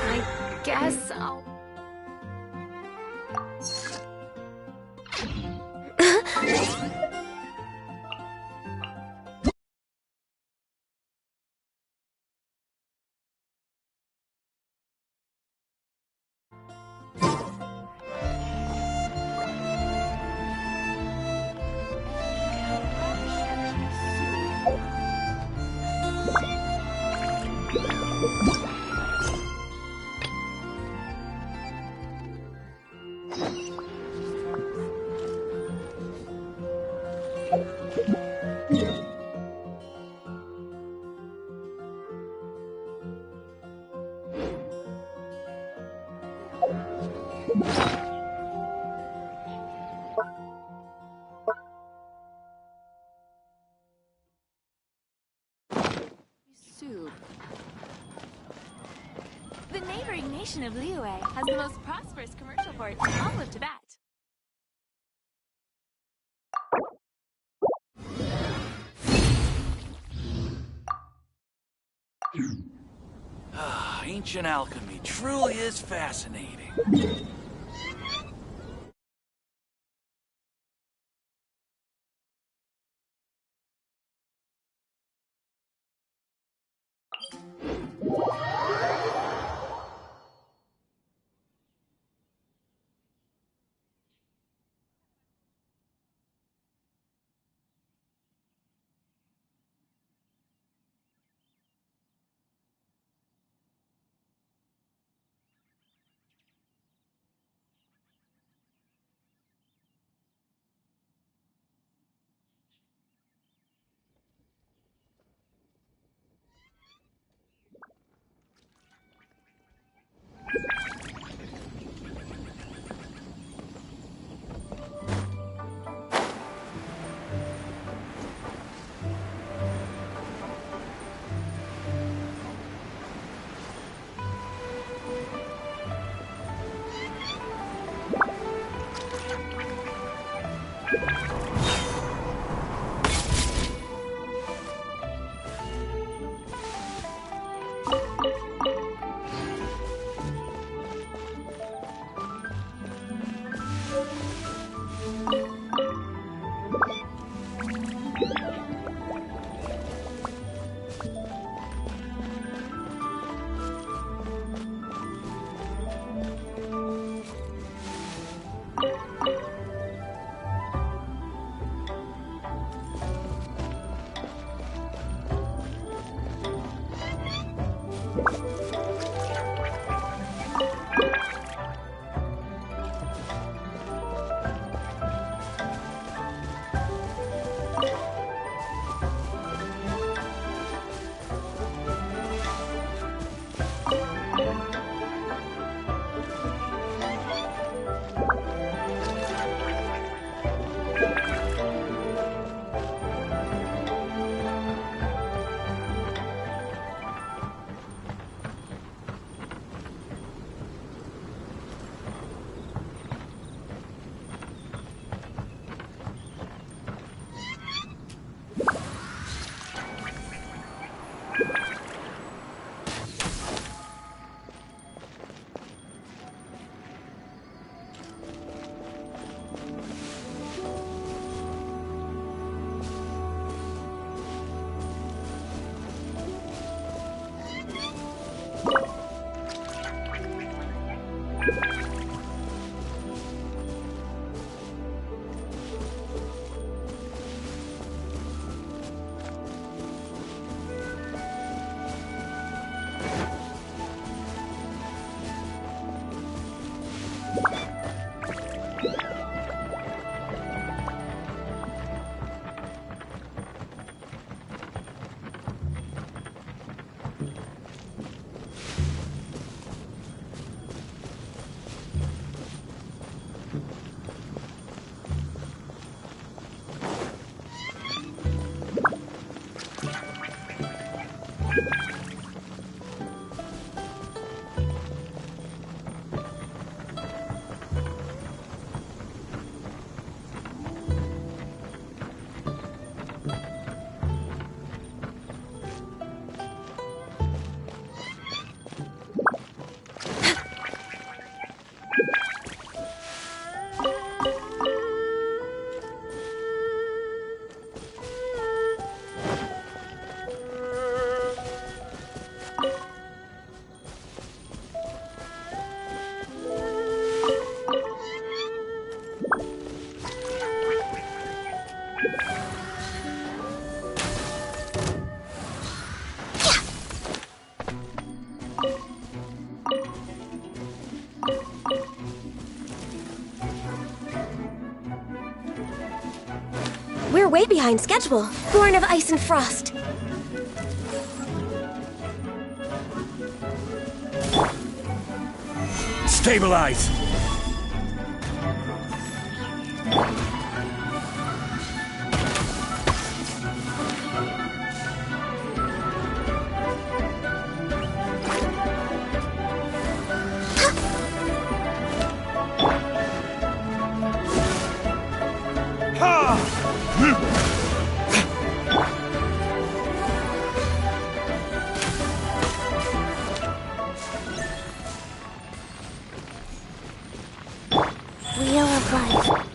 I guess I'll... Soup. The neighboring nation of Liyue has the most prosperous commercial port in all of Tibet. Ancient alchemy truly is fascinating. We're way behind schedule. Born of ice and frost. Stabilize! Wheel of life.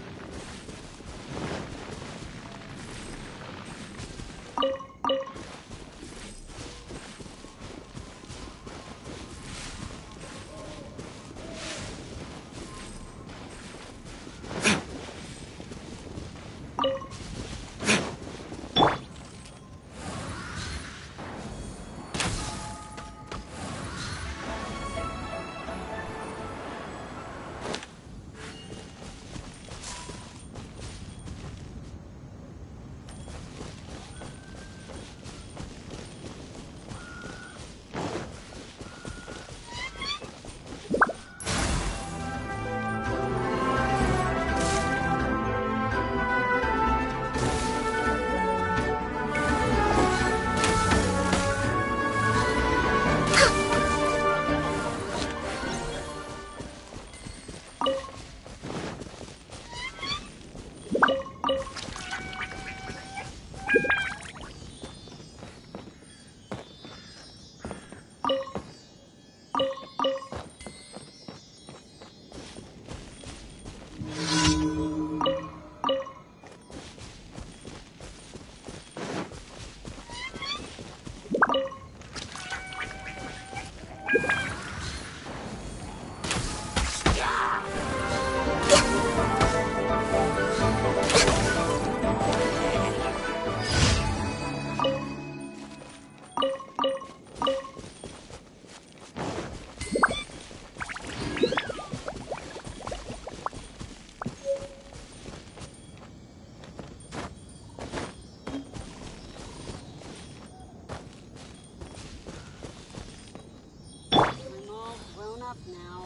Now.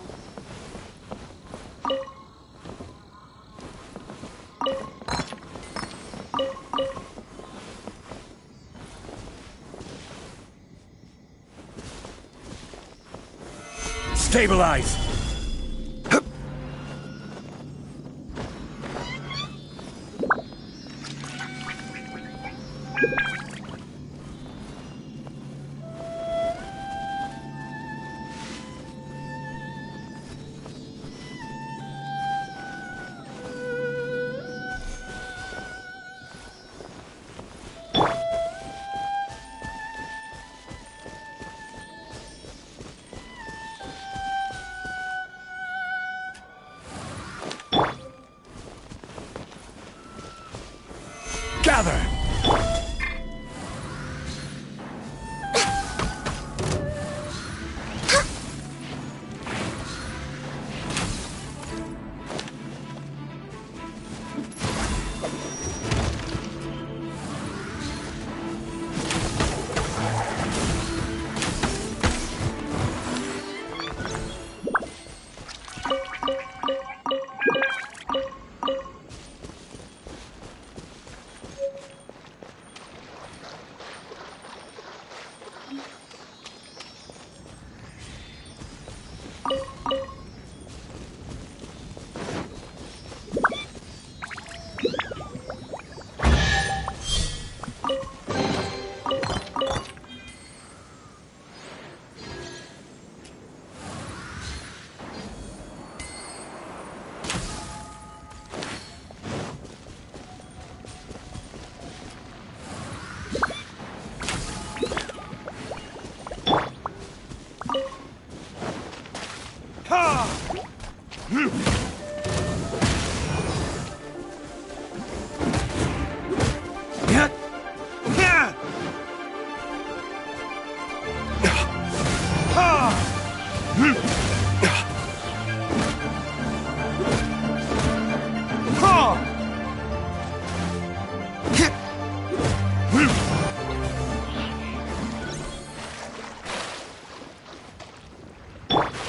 Stabilize!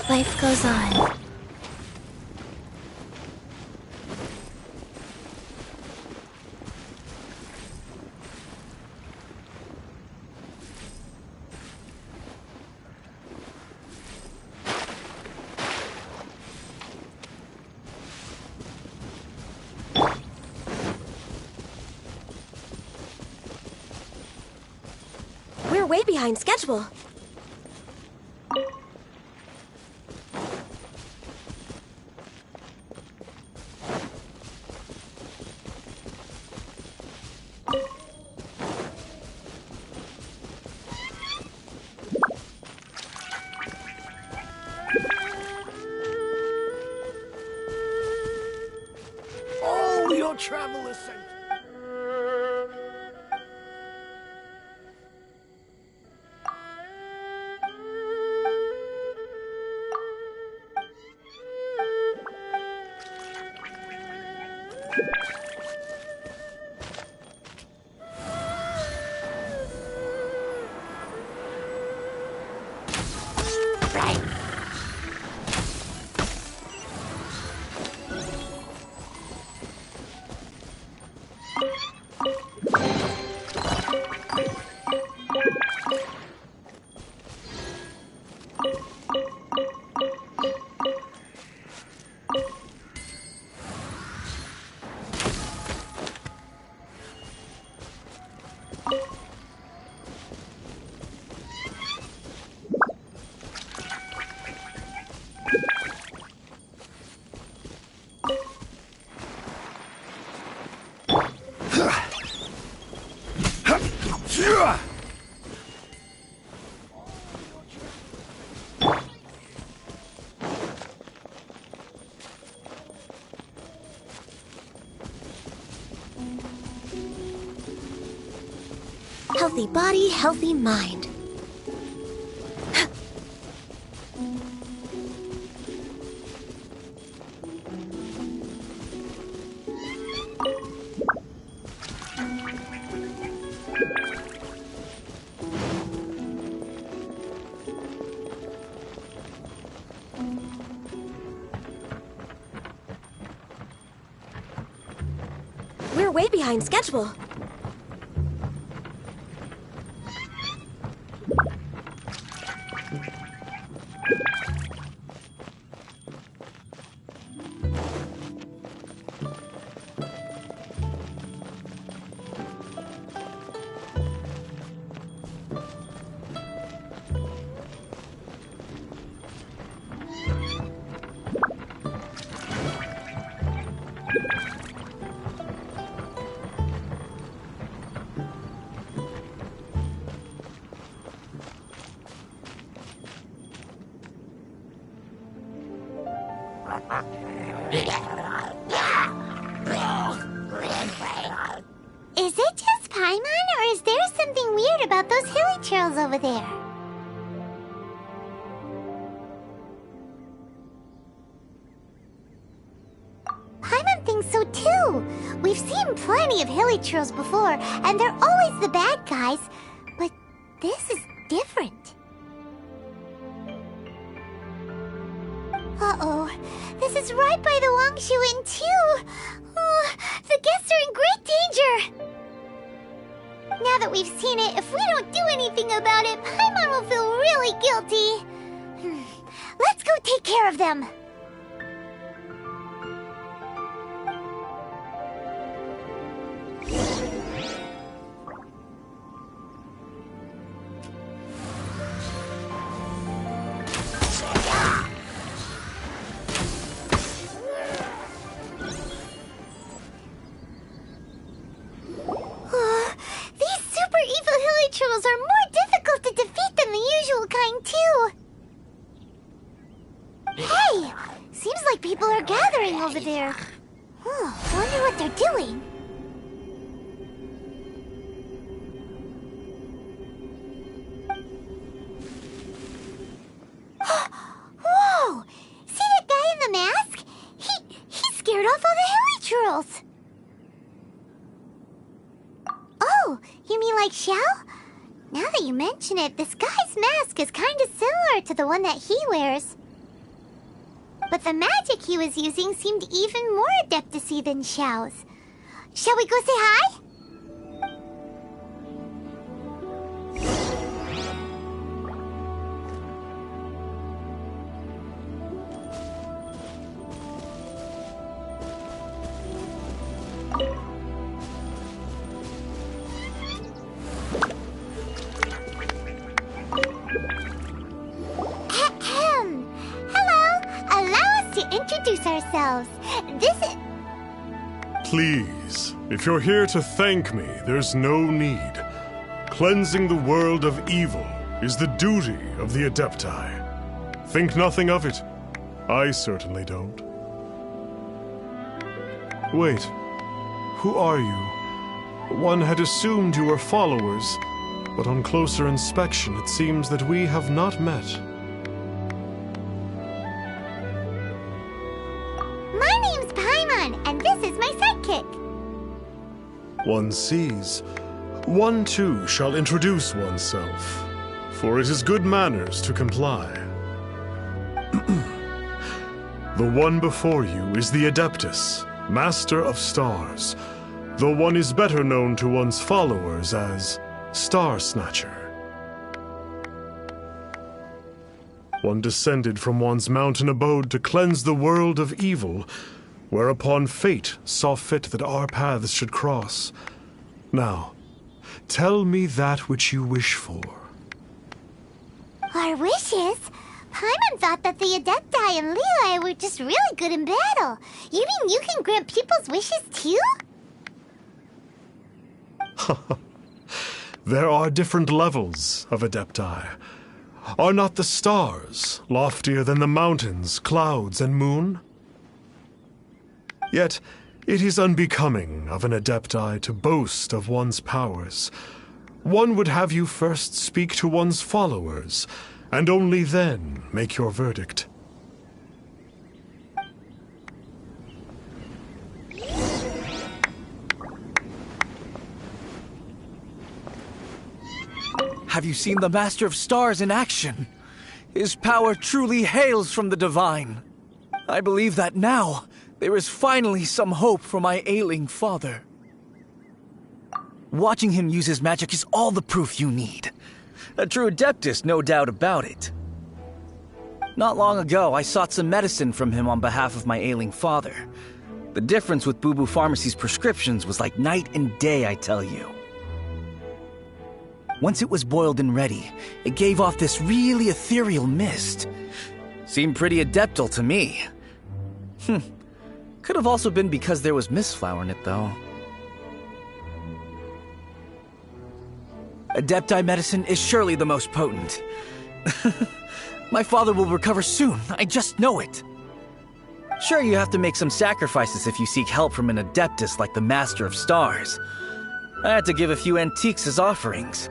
Life goes on. We're way behind schedule. Oh, your travel is safe. Healthy body, healthy mind. We're way behind schedule. Is it just Paimon, or is there something weird about those hilly trails over there? Paimon thinks so too. We've seen plenty of hilly trails before, and they're always the bad guys. But this is different. Uh-oh. This is right by the Wangshu Inn, too. Oh, the guests are in great danger. Now that we've seen it, if we don't do anything about it, Paimon guilty. Let's go take care of them. These super evil hilichurls are more difficult to defeat than the usual kind, too. Hey! Seems like people are gathering over there. Wonder what they're doing. Whoa! See that guy in the mask? He scared off all the hilichurls. Oh, you mean like Xiao? Now that you mention it, this guy's mask is kind of similar to the one that he wears. But the magic he was using seemed even more adeptacy than Xiao's. Shall we go say hi? Introduce ourselves. This is... Please, if you're here to thank me, there's no need. Cleansing the world of evil is the duty of the Adepti. Think nothing of it. I certainly don't. Wait, who are you? One had assumed you were followers, but on closer inspection it seems that we have not met. One sees, one too shall introduce oneself, for it is good manners to comply. The one before you is the Adeptus, Master of Stars, though one is better known to one's followers as Star Snatcher. One descended from one's mountain abode to cleanse the world of evil, whereupon fate saw fit that our paths should cross. Now, tell me that which you wish for. Our wishes? Paimon thought that the Adepti and Liyue were just really good in battle. You mean you can grant people's wishes too? There are different levels of Adepti. Are not the stars loftier than the mountains, clouds, and moon? Yet, it is unbecoming of an Adepti to boast of one's powers. One would have you first speak to one's followers, and only then make your verdict. Have you seen the Master of Stars in action? His power truly hails from the divine. I believe that now there is finally some hope for my ailing father. Watching him use his magic is all the proof you need. A true Adeptus, no doubt about it. Not long ago, I sought some medicine from him on behalf of my ailing father. The difference with Boo Boo Pharmacy's prescriptions was like night and day, I tell you. Once it was boiled and ready, it gave off this really ethereal mist. Seemed pretty adeptal to me. Could have also been because there was mistflower in it, though. Adepti medicine is surely the most potent. My father will recover soon, I just know it. Sure, you have to make some sacrifices if you seek help from an Adeptus like the Master of Stars. I had to give a few antiques as offerings.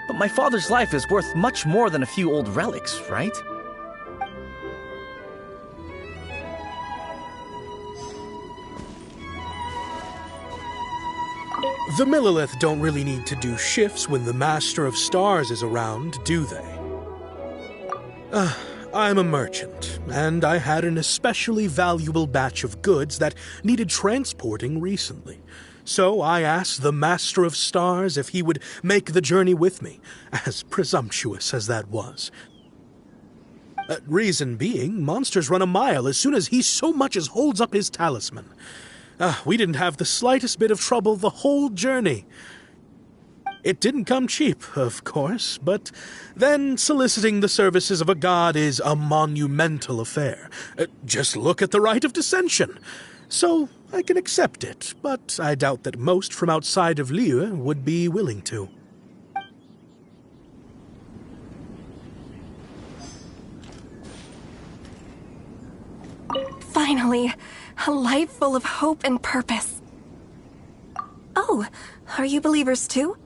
But my father's life is worth much more than a few old relics, right? The Millilith don't really need to do shifts when the Master of Stars is around, do they? I'm a merchant, and I had an especially valuable batch of goods that needed transporting recently. So I asked the Master of Stars if he would make the journey with me, as presumptuous as that was. Reason being, monsters run a mile as soon as he so much as holds up his talisman. We didn't have the slightest bit of trouble the whole journey. It didn't come cheap, of course, but then soliciting the services of a god is a monumental affair. Just look at the rite of dissension. So I can accept it, but I doubt that most from outside of Liyue would be willing to. Finally, a life full of hope and purpose. Oh, are you believers too?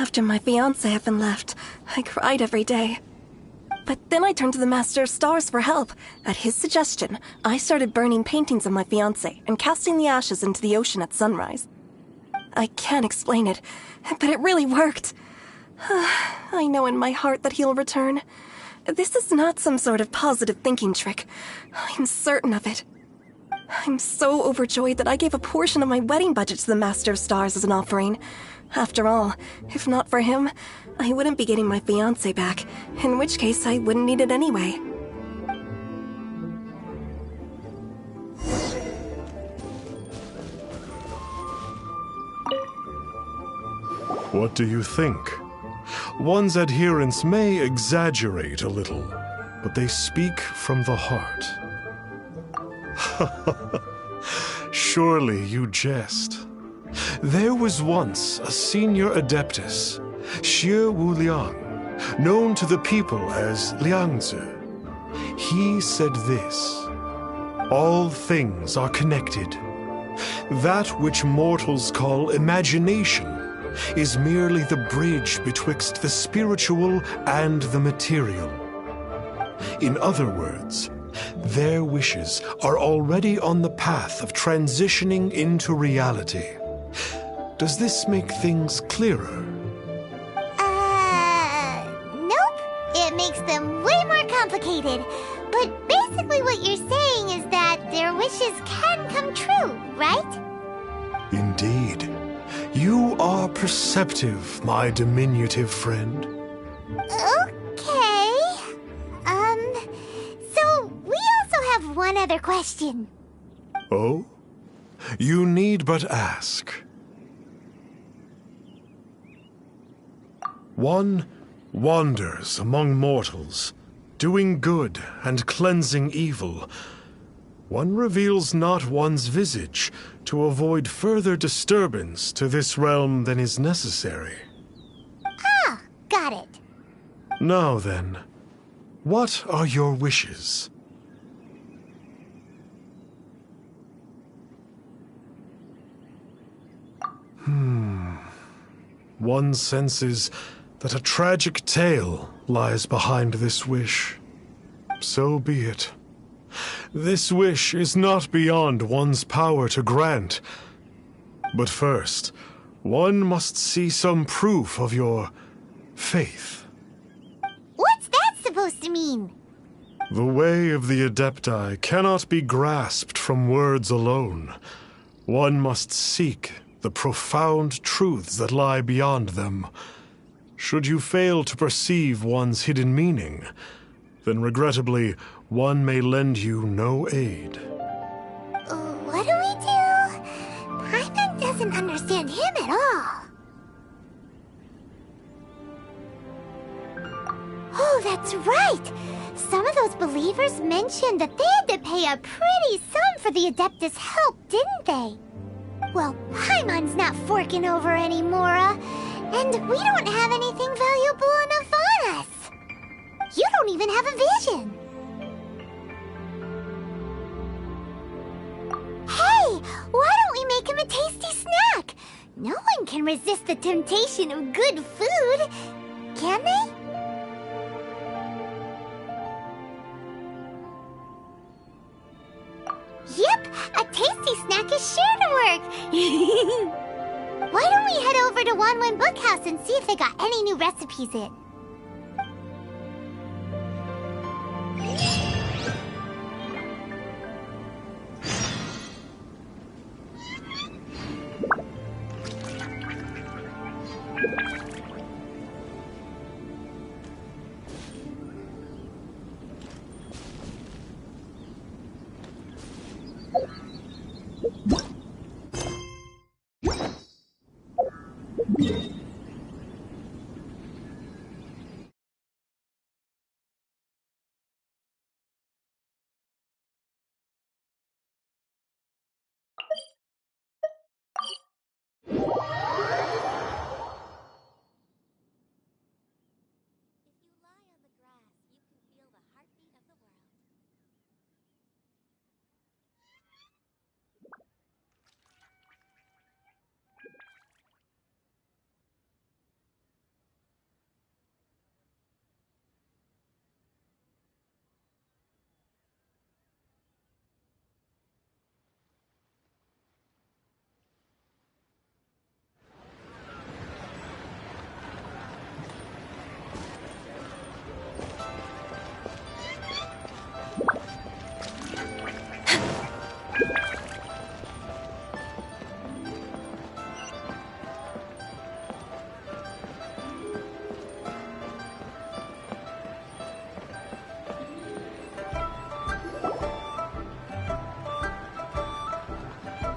After my fiancé had been left, I cried every day. But then I turned to the Master of Stars for help. At his suggestion, I started burning paintings of my fiancé and casting the ashes into the ocean at sunrise. I can't explain it, but it really worked. I know in my heart that he'll return. This is not some sort of positive thinking trick. I'm certain of it. I'm so overjoyed that I gave a portion of my wedding budget to the Master of Stars as an offering. After all, if not for him, I wouldn't be getting my fiancé back, in which case I wouldn't need it anyway. What do you think? One's adherents may exaggerate a little, but they speak from the heart. Surely you jest. There was once a senior adeptus, Xie Wuliang, known to the people as Liangzi. He said this: all things are connected. That which mortals call imagination is merely the bridge betwixt the spiritual and the material. In other words, their wishes are already on the path of transitioning into reality. Does this make things clearer? Nope. It makes them way more complicated. But basically what you're saying is that their wishes can come true, right? Indeed. You are perceptive, my diminutive friend. Okay. So we also have one other question. Oh? You need but ask. One wanders among mortals, doing good and cleansing evil. One reveals not one's visage to avoid further disturbance to this realm than is necessary. Ah, got it. Now then, what are your wishes? One senses that a tragic tale lies behind this wish. So be it. This wish is not beyond one's power to grant. But first, one must see some proof of your faith. What's that supposed to mean? The way of the Adepti cannot be grasped from words alone. One must seek the profound truths that lie beyond them. Should you fail to perceive one's hidden meaning, then regrettably, one may lend you no aid. What do we do? Paimon doesn't understand him at all. Oh, that's right! Some of those believers mentioned that they had to pay a pretty sum for the Adeptus' help, didn't they? Well, Paimon's not forking over anymore, and we don't have anything valuable enough on us. You don't even have a vision. Hey, why don't we make him a tasty snack? No one can resist the temptation of good food, can they? Yep, a tasty snack is sure to work. Why don't we head over to Wanwen Bookhouse and see if they got any new recipes in?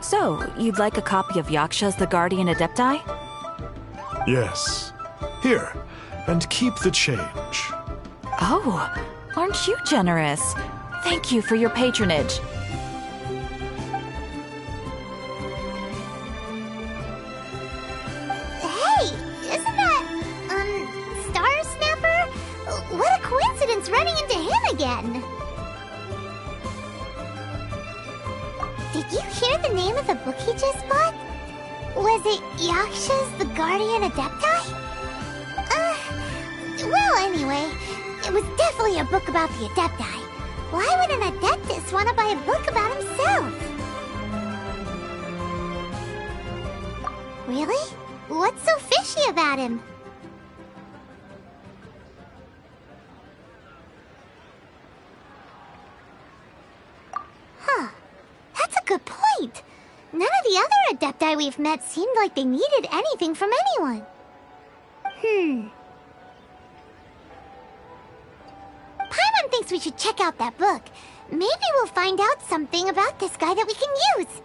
So, you'd like a copy of Yaksha's The Guardian Adepti? Yes. Here, and keep the change. Oh, aren't you generous? Thank you for your patronage. Hey, isn't that, Star Snapper? What a coincidence running into him again. Did you hear the name of the book he just bought? Was it Yaksha's The Guardian Adepti? Well, anyway, it was definitely a book about the Adepti. Why would an Adeptus want to buy a book about himself? Really? What's so fishy about him? Huh. That's a good point. None of the other Adepti we've met seemed like they needed anything from anyone. Paimon thinks we should check out that book. Maybe we'll find out something about this guy that we can use.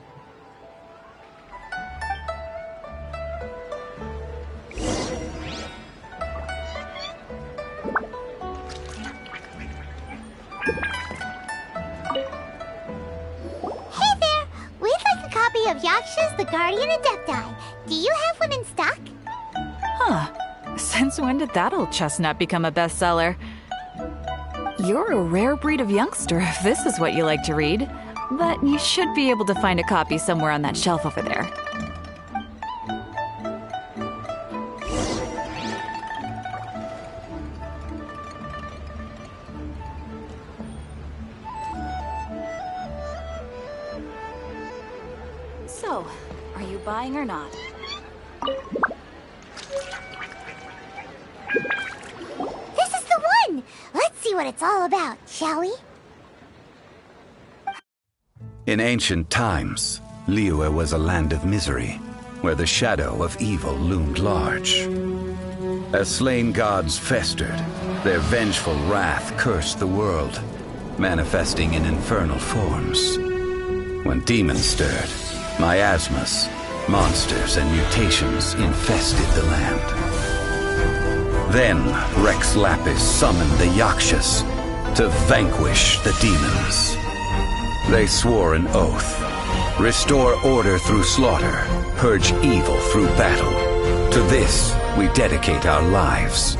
Hey there! We'd like a copy of Yaksha's The Guardian Adepti. Do you have one in stock? Huh. Since when did that old chestnut become a bestseller? You're a rare breed of youngster if this is what you like to read. But you should be able to find a copy somewhere on that shelf over there. So, are you buying or not? This is the one! Let's see what it's all about, shall we? In ancient times, Liyue was a land of misery, where the shadow of evil loomed large. As slain gods festered, their vengeful wrath cursed the world, manifesting in infernal forms. When demons stirred, miasmas, monsters, and mutations infested the land. Then Rex Lapis summoned the Yakshas to vanquish the demons. They swore an oath: restore order through slaughter, purge evil through battle. To this we dedicate our lives.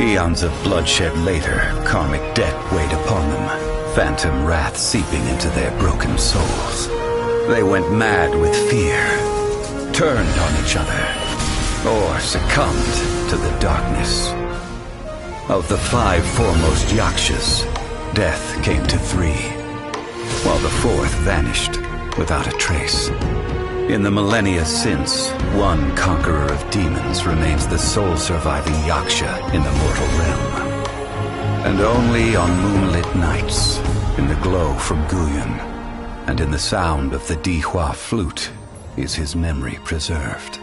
Eons of bloodshed later, karmic debt weighed upon them, phantom wrath seeping into their broken souls. They went mad with fear, turned on each other, or succumbed to the darkness. Of the 5 foremost Yakshas, death came to 3, while the 4th vanished without a trace. In the millennia since, one conqueror of demons remains the sole surviving Yaksha in the mortal realm. And only on moonlit nights, in the glow from Guyon, and in the sound of the Dihua flute, is his memory preserved.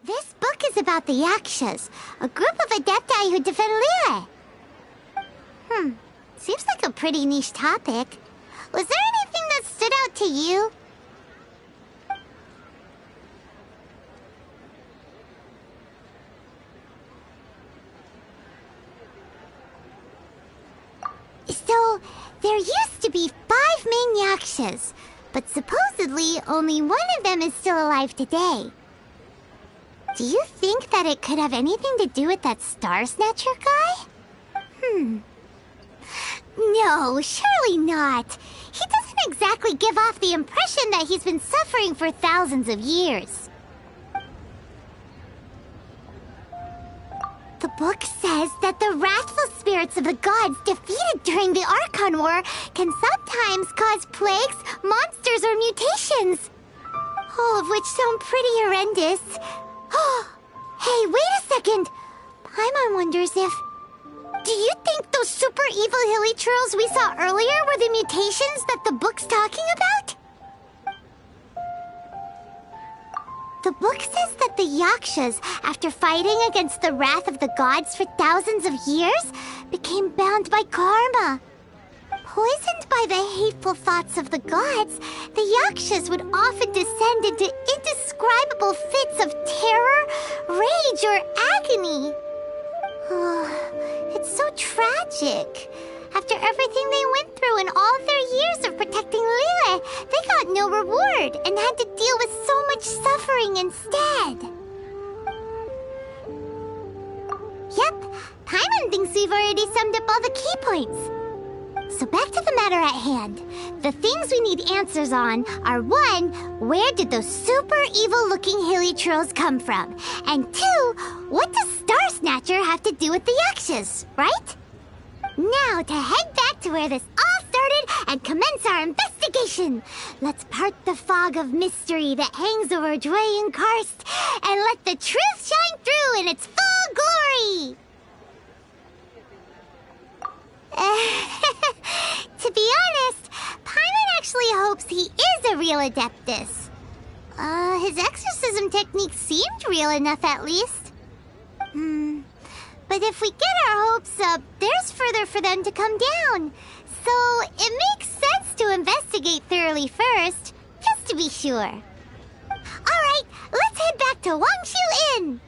This book is about the Yakshas, a group of Adepti who defend Liyue. Seems like a pretty niche topic. Was there anything that stood out to you? So, there used to be 5 main Yakshas, but supposedly only one of them is still alive today. Do you think that it could have anything to do with that Star Snatcher guy? No, surely not. He doesn't exactly give off the impression that he's been suffering for thousands of years. The book says that the wrathful spirits of the gods defeated during the Archon War can sometimes cause plagues, monsters, or mutations. All of which sound pretty horrendous. Hey, wait a second! Paimon wonders if... Do you think those super evil hilly churls we saw earlier were the mutations that the book's talking about? The book says that the Yakshas, after fighting against the wrath of the gods for thousands of years, became bound by karma. Poisoned by the hateful thoughts of the gods, the Yakshas would often descend into indescribable fits of terror, rage, or agony. It's so tragic. After everything they went through and all their years of protecting Liyue, they got no reward and had to deal with so much suffering instead. Yep, Paimon thinks we've already summed up all the key points. So back to the matter at hand. The things we need answers on are 1, where did those super evil-looking hilichurls come from? And 2, what does Star Snatcher have to do with the Yakshas, right? Now to head back to where this all started and commence our investigation. Let's part the fog of mystery that hangs over Dwayne Karst and let the truth shine through in its full glory. To be honest, Paimon actually hopes he is a real Adeptus. His exorcism technique seemed real enough at least. But if we get our hopes up, there's further for them to come down. So it makes sense to investigate thoroughly first, just to be sure. Alright, let's head back to Wangshu Inn!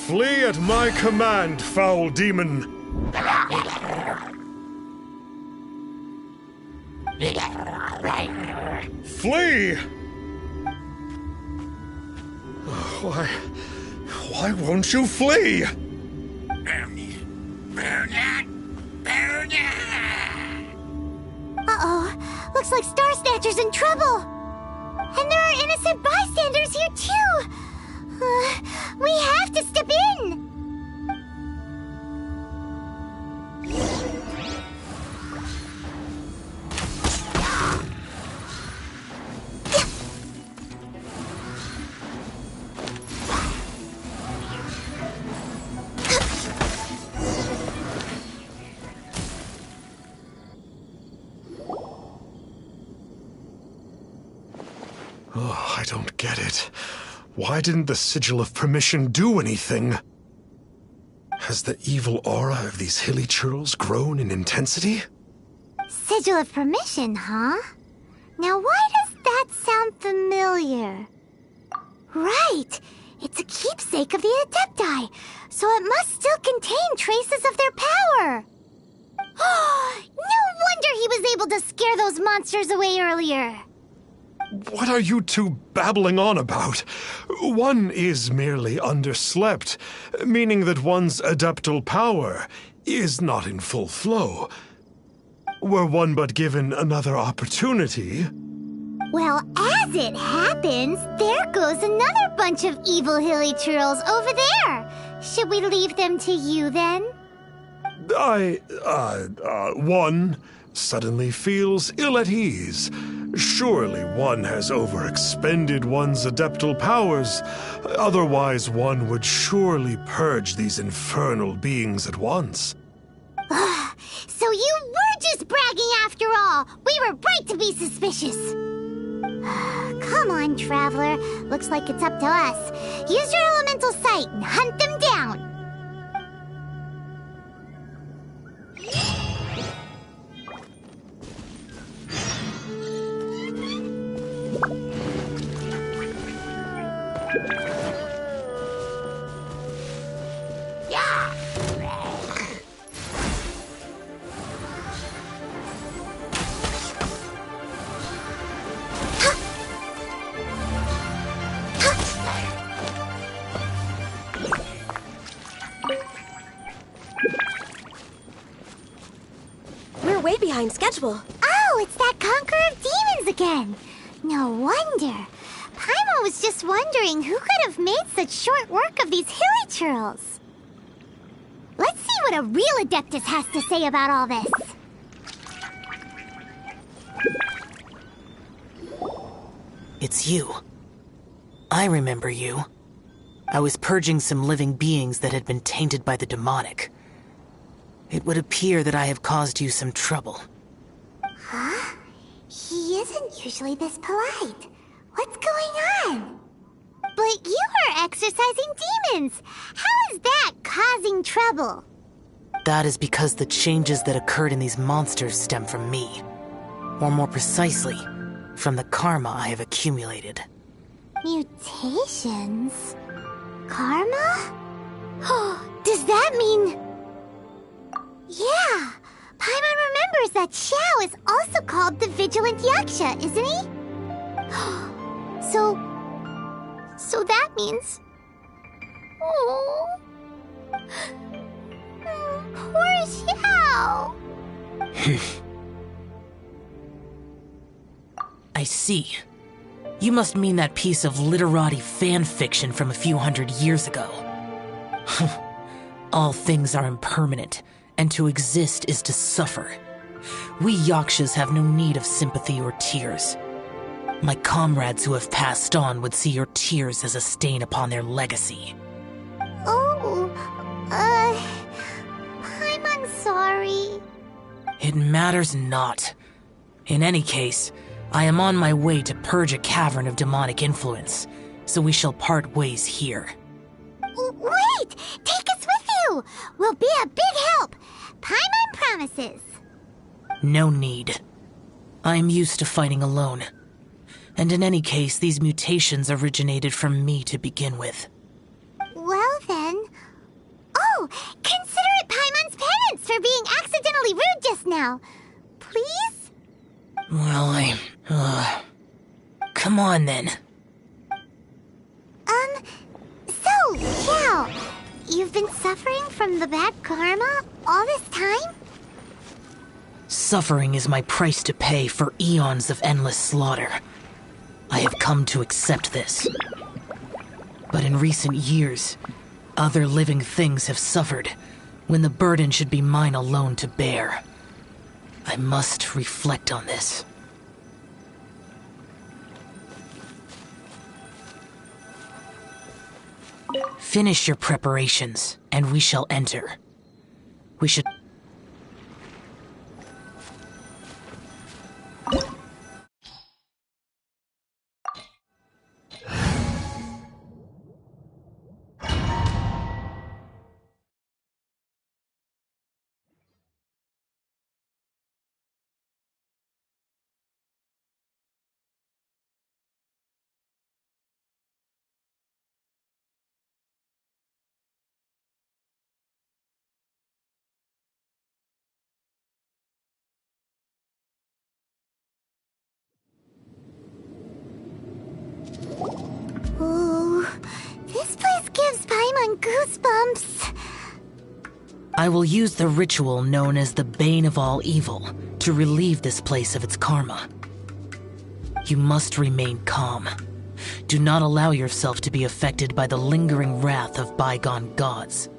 Flee at my command, foul demon! Flee! Why won't you flee? Uh-oh, looks like Star Snatcher's in trouble! And there are innocent bystanders here too! We have to step in! Oh, I don't get it. Why didn't the Sigil of Permission do anything? Has the evil aura of these hilichurls grown in intensity? Sigil of Permission, huh? Now why does that sound familiar? Right! It's a keepsake of the Adepti, so it must still contain traces of their power! No wonder he was able to scare those monsters away earlier! What are you two babbling on about? One is merely underslept, meaning that one's adeptal power is not in full flow. Were one but given another opportunity... Well, as it happens, there goes another bunch of evil hilichurls over there. Should we leave them to you, then? One suddenly feels ill at ease. Surely one has overexpended one's adeptal powers. Otherwise, one would surely purge these infernal beings at once. So you were just bragging after all! We were right to be suspicious! Come on, Traveler. Looks like it's up to us. Use your elemental sight and hunt them down! We're way behind schedule. Oh, it's that Conqueror of Demons again! No wonder. Paimon was just wondering who could have made such short work of these hilly churls. Let's see what a real Adeptus has to say about all this. It's you. I remember you. I was purging some living beings that had been tainted by the demonic. It would appear that I have caused you some trouble. Huh? He isn't usually this polite. What's going on? But you are exorcising demons! How is that causing trouble? That is because the changes that occurred in these monsters stem from me. Or more precisely, from the karma I have accumulated. Mutations? Karma? Does that mean... Yeah! Paimon remembers that Xiao is also called the Vigilant Yaksha, isn't he? So that means... Oh... Poor Xiao! I see. You must mean that piece of literati fan fiction from a few hundred years ago. All things are impermanent, and to exist is to suffer. We Yakshas have no need of sympathy or tears. My comrades who have passed on would see your tears as a stain upon their legacy. Oh, I'm sorry. It matters not. In any case, I am on my way to purge a cavern of demonic influence, so we shall part ways here. Wait! Take us with you! We'll be a big help! Paimon promises! No need. I am used to fighting alone. And in any case, these mutations originated from me to begin with. Well then... Oh! Consider it Paimon's penance for being accidentally rude just now! Please? Well, come on then. So, Xiao, you've been suffering from the bad karma all this time? Suffering is my price to pay for eons of endless slaughter. I have come to accept this. But in recent years, other living things have suffered, when the burden should be mine alone to bear. I must reflect on this. Finish your preparations, and we shall enter. We should... Ooh, this place gives Paimon goosebumps. I will use the ritual known as the Bane of All Evil to relieve this place of its karma. You must remain calm. Do not allow yourself to be affected by the lingering wrath of bygone gods.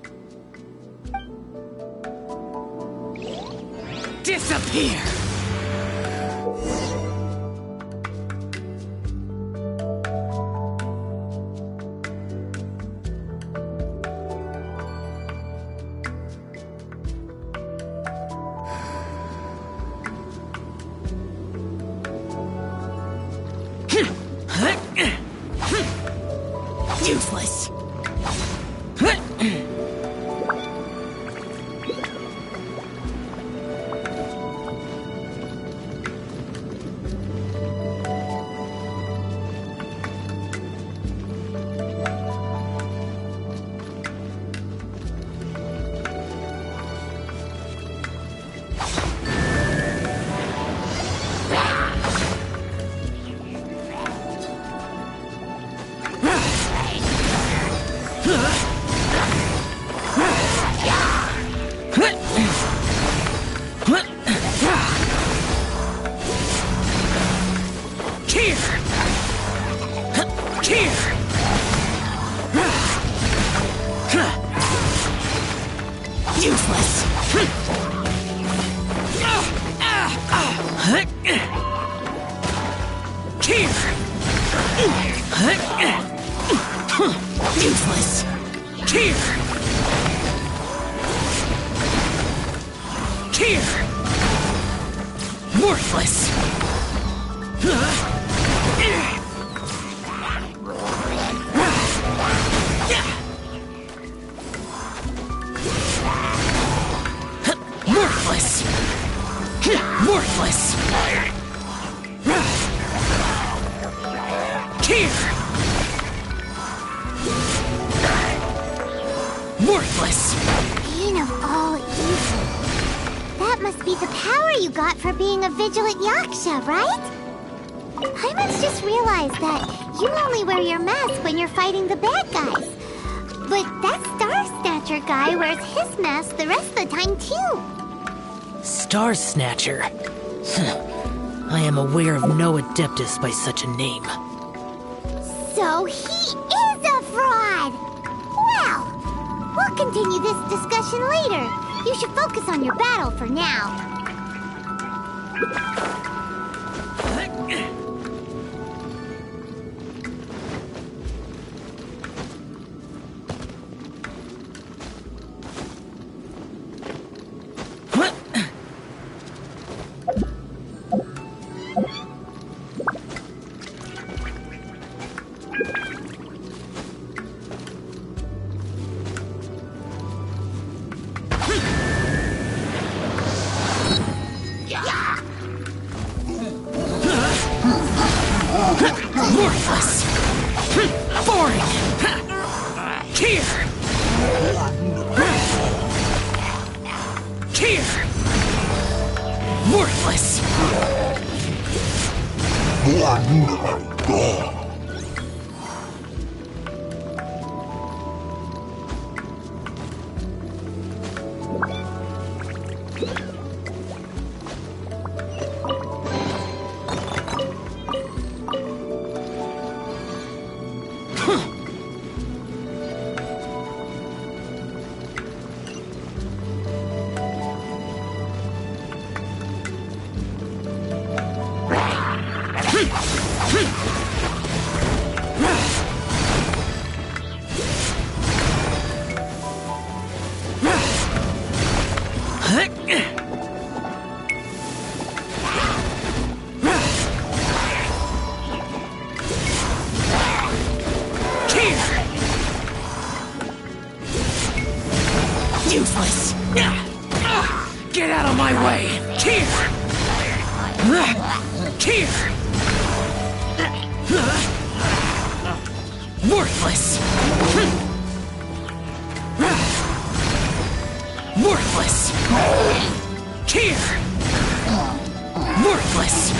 Disappear! Useless. Worthless. Worthless. Worthless. Worthless. Bane of all evil. That must be the power you got for being a vigilant Yaksha, right? Paimon just realized that you only wear your mask when you're fighting the bad guys. But that Star Snatcher guy wears his mask the rest of the time, too. Star Snatcher. I am aware of no Adeptus by such a name. So he is a fraud! Well, we'll continue this discussion later. You should focus on your battle for now. Worthless! Boring! Here! Here! Worthless! Useless! Get out of my way! Here! Here! Worthless! Worthless! Here! Worthless!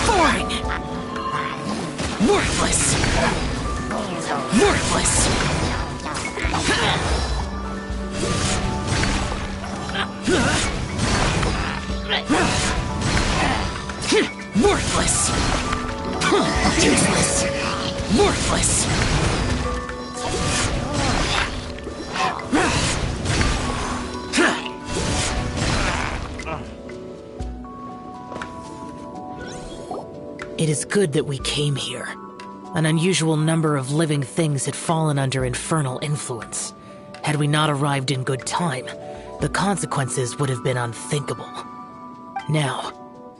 Boring! Worthless! Worthless! Worthless! Useless! Worthless! It is good that we came here. An unusual number of living things had fallen under infernal influence. Had we not arrived in good time, the consequences would have been unthinkable. Now,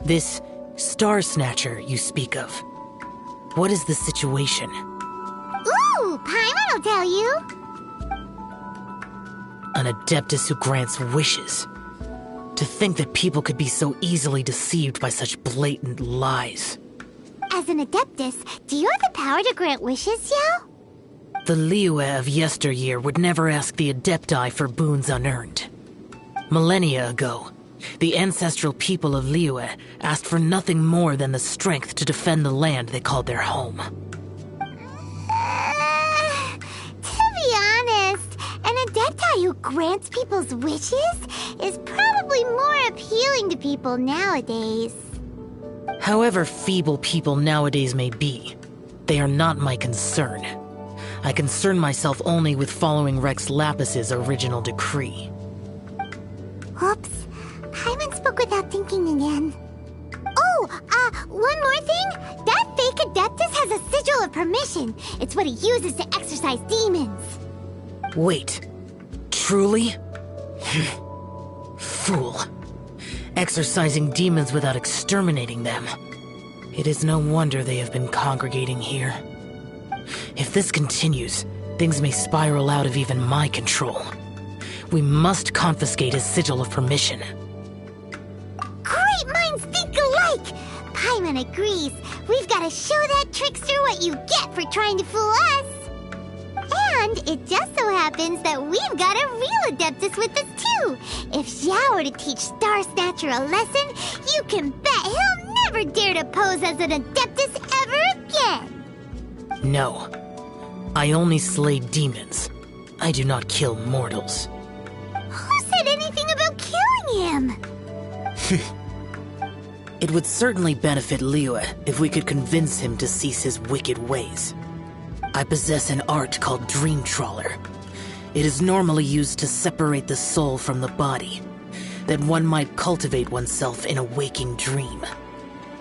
this Star Snatcher you speak of, what is the situation? Ooh, Paimon will tell you. An Adeptus who grants wishes. To think that people could be so easily deceived by such blatant lies. As an Adeptus, do you have the power to grant wishes, Xiao? The Liyue of yesteryear would never ask the Adepti for boons unearned. Millennia ago, the ancestral people of Liyue asked for nothing more than the strength to defend the land they called their home. To be honest, an Adepti who grants people's wishes is probably more appealing to people nowadays. However feeble people nowadays may be, they are not my concern. I concern myself only with following Rex Lapis's original decree. Oops. Paimon spoke without thinking again. Oh, one more thing. That fake Adeptus has a sigil of permission. It's what he uses to exorcise demons. Wait. Truly? Fool. Exorcising demons without exterminating them. It is no wonder they have been congregating here. If this continues, things may spiral out of even my control. We must confiscate his sigil of permission. Great minds think alike! Paimon agrees. We've got to show that trickster what you get for trying to fool us. And it just so happens that we've got a real Adeptus with us too. If Xiao were to teach Star Snatcher a lesson, you can bet he'll never dare to pose as an Adeptus ever again. No. I only slay demons. I do not kill mortals. Who said anything about killing him? It would certainly benefit Liyue if we could convince him to cease his wicked ways. I possess an art called Dream Trawler. It is normally used to separate the soul from the body, that one might cultivate oneself in a waking dream.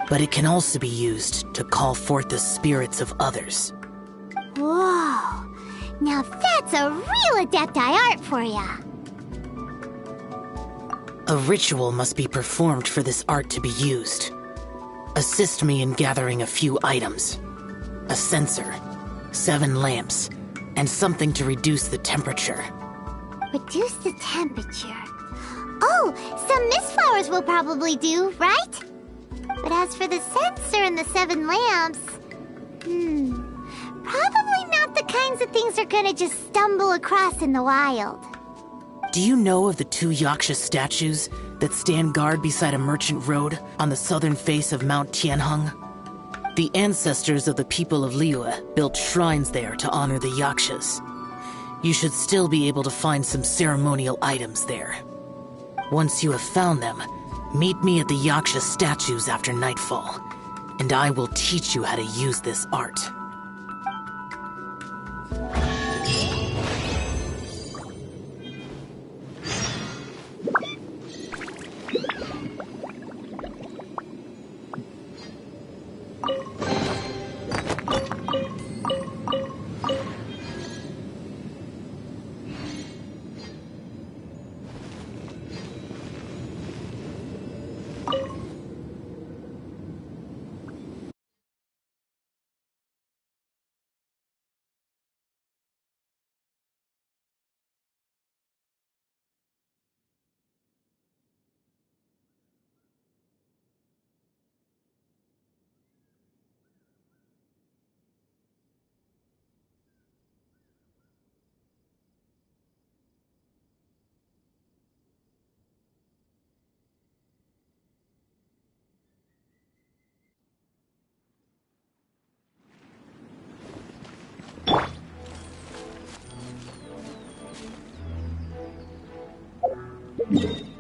But it can also be used to call forth the spirits of others. Whoa. Now that's a real Adepti art for ya. A ritual must be performed for this art to be used. Assist me in gathering a few items. A censer, 7 lamps, and something to reduce the temperature. Reduce the temperature. Oh, some mist flowers will probably do, right? But as for the censer and the 7 lamps... probably not the kinds of things they're gonna just stumble across in the wild. Do you know of the 2 Yaksha statues that stand guard beside a merchant road on the southern face of Mount Tianheng? The ancestors of the people of Liyue built shrines there to honor the Yakshas. You should still be able to find some ceremonial items there. Once you have found them, meet me at the Yaksha statues after nightfall, and I will teach you how to use this art. You